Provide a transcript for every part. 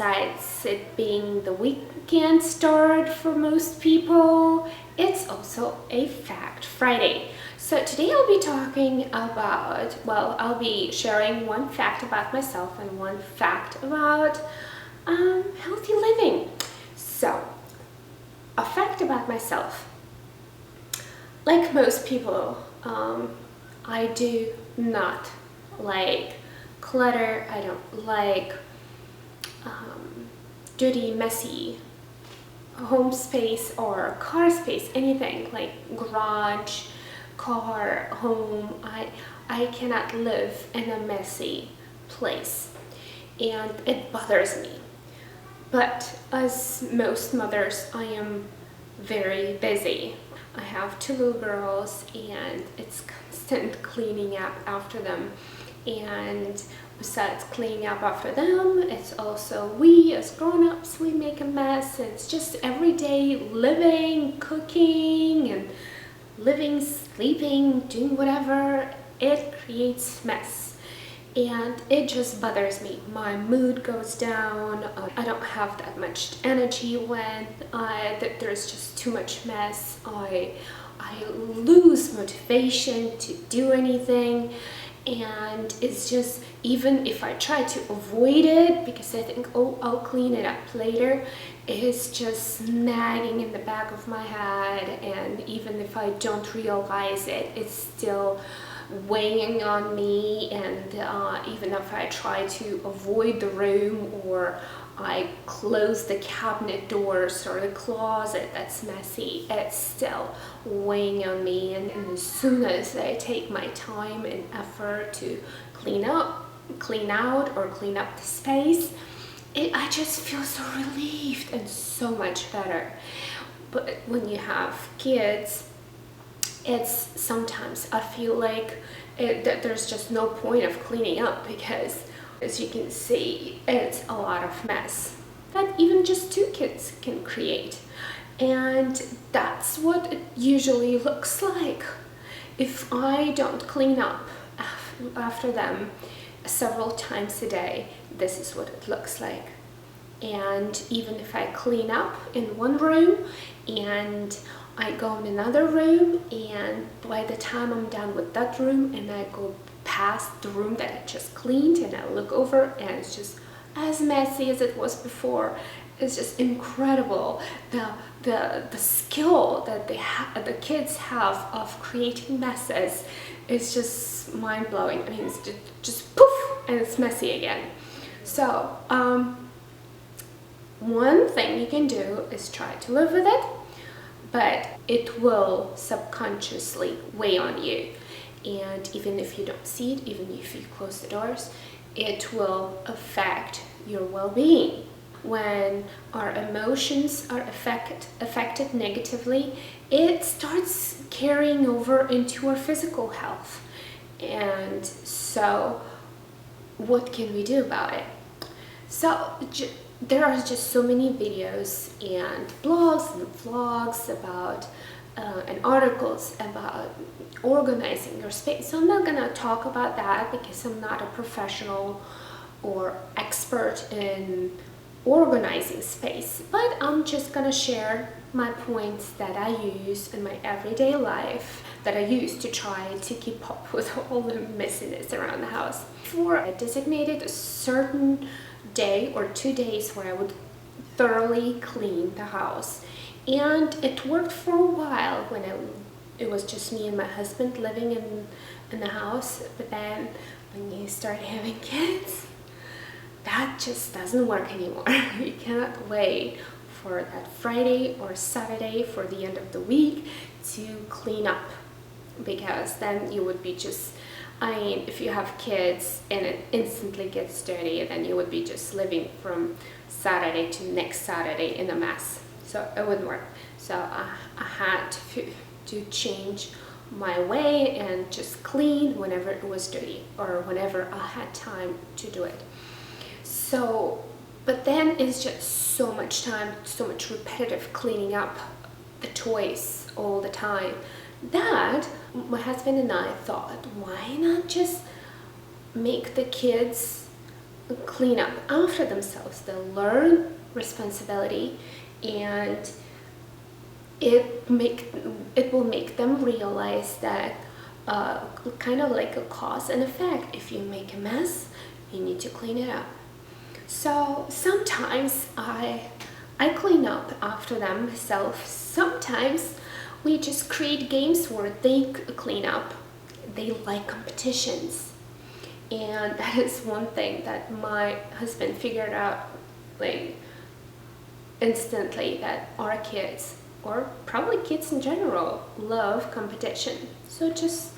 besides it being the weekend start for most people, it's also a Fact Friday. So today I'll be talking about, well, I'll be sharing one fact about myself and one fact about healthy living. So, a fact about myself. Like most people, I do not like clutter. I don't like dirty, messy home space or car space, anything like garage, car, home. I cannot live in a messy place, and it bothers me. But as most mothers, I am very busy. I have two little girls and it's constant cleaning up after them. And besides cleaning up after them, it's also we as grown-ups, we make a mess. It's just everyday living, cooking and living, sleeping, doing whatever. It creates mess. And it just bothers me. My mood goes down. I don't have that much energy when there's just too much mess. I lose motivation to do anything, and it's just, even if I try to avoid it because I think, oh, I'll clean it up later, it's just nagging in the back of my head, and even if I don't realize it, it's still weighing on me. And even if I try to avoid the room, or I close the cabinet doors or the closet that's messy, it's still weighing on me. And as soon as I take my time and effort to clean out or clean up the space, I just feel so relieved and so much better. But when you have kids, it's sometimes I feel like that there's just no point of cleaning up, because as you can see, it's a lot of mess that even just two kids can create. And that's what it usually looks like. If I don't clean up after them several times a day, this is what it looks like. And even if I clean up in one room and I go in another room, and by the time I'm done with that room and I go past the room that I just cleaned and I look over and it's just as messy as it was before, it's just incredible. The skill that the kids have of creating messes is just mind-blowing. I mean, it's just poof and it's messy again. So one thing you can do is try to live with it, but it will subconsciously weigh on you. And even if you don't see it, even if you close the doors, it will affect your well-being. When our emotions are affected negatively, it starts carrying over into our physical health. And so what can we do about it? So there are just so many videos and blogs and vlogs about and articles about organizing your space. So I'm not gonna talk about that because I'm not a professional or expert in organizing space, but I'm just gonna share my points that I use in my everyday life, that I use to try to keep up with all the messiness around the house. Before, I designated a certain day or 2 days where I would thoroughly clean the house, and it worked for a while when it was just me and my husband living in the house. But then when you start having kids, that just doesn't work anymore. You cannot wait for that Friday or Saturday for the end of the week to clean up, because then you would be just, I mean, if you have kids and it instantly gets dirty, then you would be just living from Saturday to next Saturday in a mess. So it wouldn't work. So I had to change my way and just clean whenever it was dirty or whenever I had time to do it. So, but then it's just so much time, so much repetitive cleaning up the toys all the time, that my husband and I thought, why not just make the kids clean up after themselves. They'll learn responsibility, and it will make them realize that kind of like a cause and effect. If you make a mess, you need to clean it up. So sometimes I clean up after them myself. Sometimes we just create games where they clean up. They like competitions, and that is one thing that my husband figured out like instantly, that our kids, or probably kids in general, love competition. So just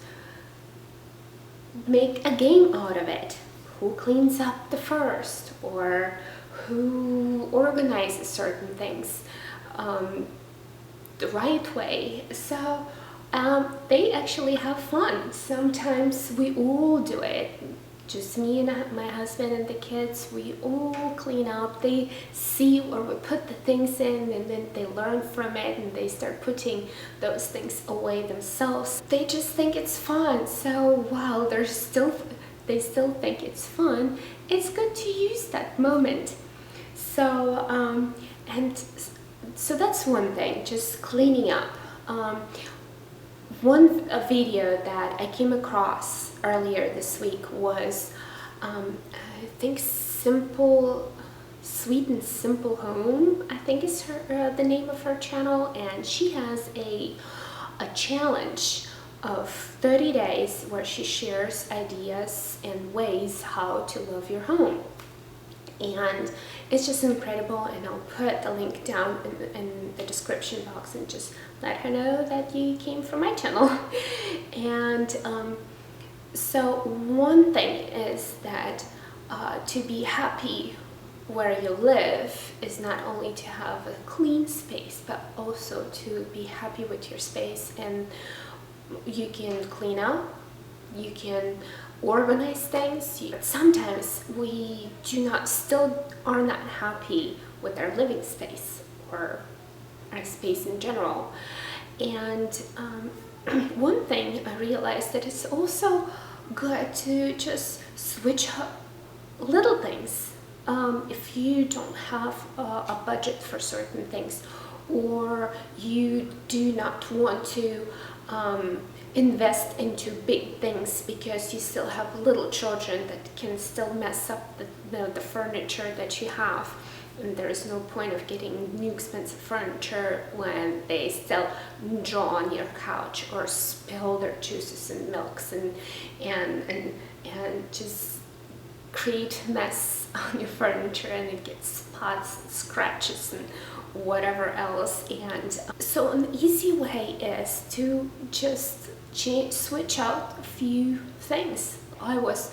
make a game out of it. Who cleans up the first, or who organizes certain things the right way. So they actually have fun. Sometimes we all do it. Just me and my husband and the kids, we all clean up. They see where we put the things in, and then they learn from it, and they start putting those things away themselves. They just think it's fun. So while they still think it's fun, it's good to use that moment. So and so that's one thing, just cleaning up. One video that I came across earlier this week was I think Sweet and Simple Home, I think is the name of her channel, and she has a challenge of 30 days where she shares ideas and ways how to love your home. And it's just incredible, and I'll put the link down in the description box, and just let her know that you came from my channel. And so one thing is that to be happy where you live is not only to have a clean space, but also to be happy with your space. And you can clean up, you can organize things. Sometimes we still are not happy with our living space or our space in general. And one thing I realized that it's also good to just switch up little things. If you don't have a budget for certain things, or you do not want to invest into big things because you still have little children that can still mess up the furniture that you have, and there is no point of getting new expensive furniture when they still draw on your couch or spill their juices and milks and just create mess on your furniture, and it gets spots and scratches and whatever else. And so an easy way is to just switch out a few things. I was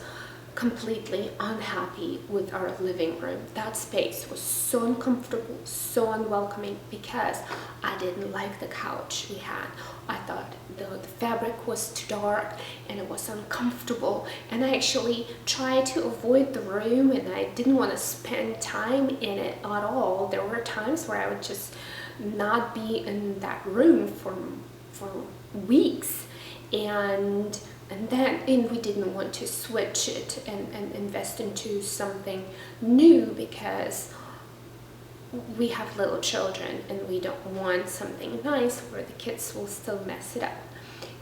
completely unhappy with our living room. That space was so uncomfortable, so unwelcoming, because I didn't like the couch we had. I thought the fabric was too dark and it was uncomfortable, and I actually tried to avoid the room, and I didn't want to spend time in it at all. There were times where I would just not be in that room for weeks, and we didn't want to switch it and invest into something new, because we have little children and we don't want something nice where the kids will still mess it up.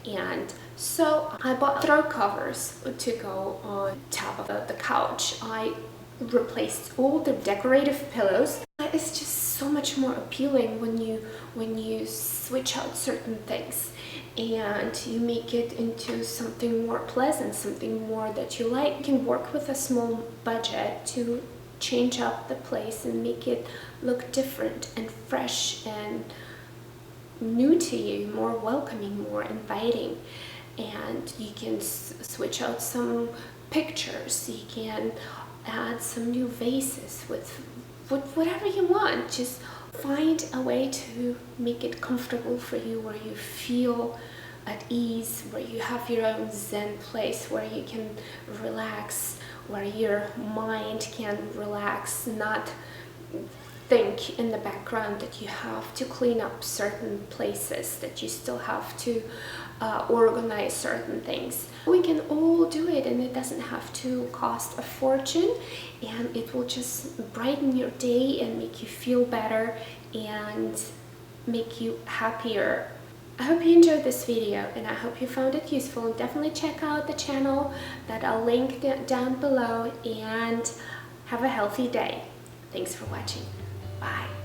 And so I bought throw covers to go on top of the couch. I replaced all the decorative pillows. It's just so much more appealing when you switch out certain things and you make it into something more pleasant, something more that you like. You can work with a small budget to change up the place and make it look different and fresh and new to you, more welcoming, more inviting. And you can switch out some pictures, you can add some new vases with whatever you want. Just find a way to make it comfortable for you, where you feel at ease, where you have your own zen place where you can relax, where your mind can relax, not think in the background that you have to clean up certain places, that you still have to organize certain things. We can all do it, and it doesn't have to cost a fortune, and it will just brighten your day and make you feel better and make you happier. I hope you enjoyed this video, and I hope you found it useful. And definitely check out the channel that I'll link down below, and have a healthy day. Thanks for watching. Bye.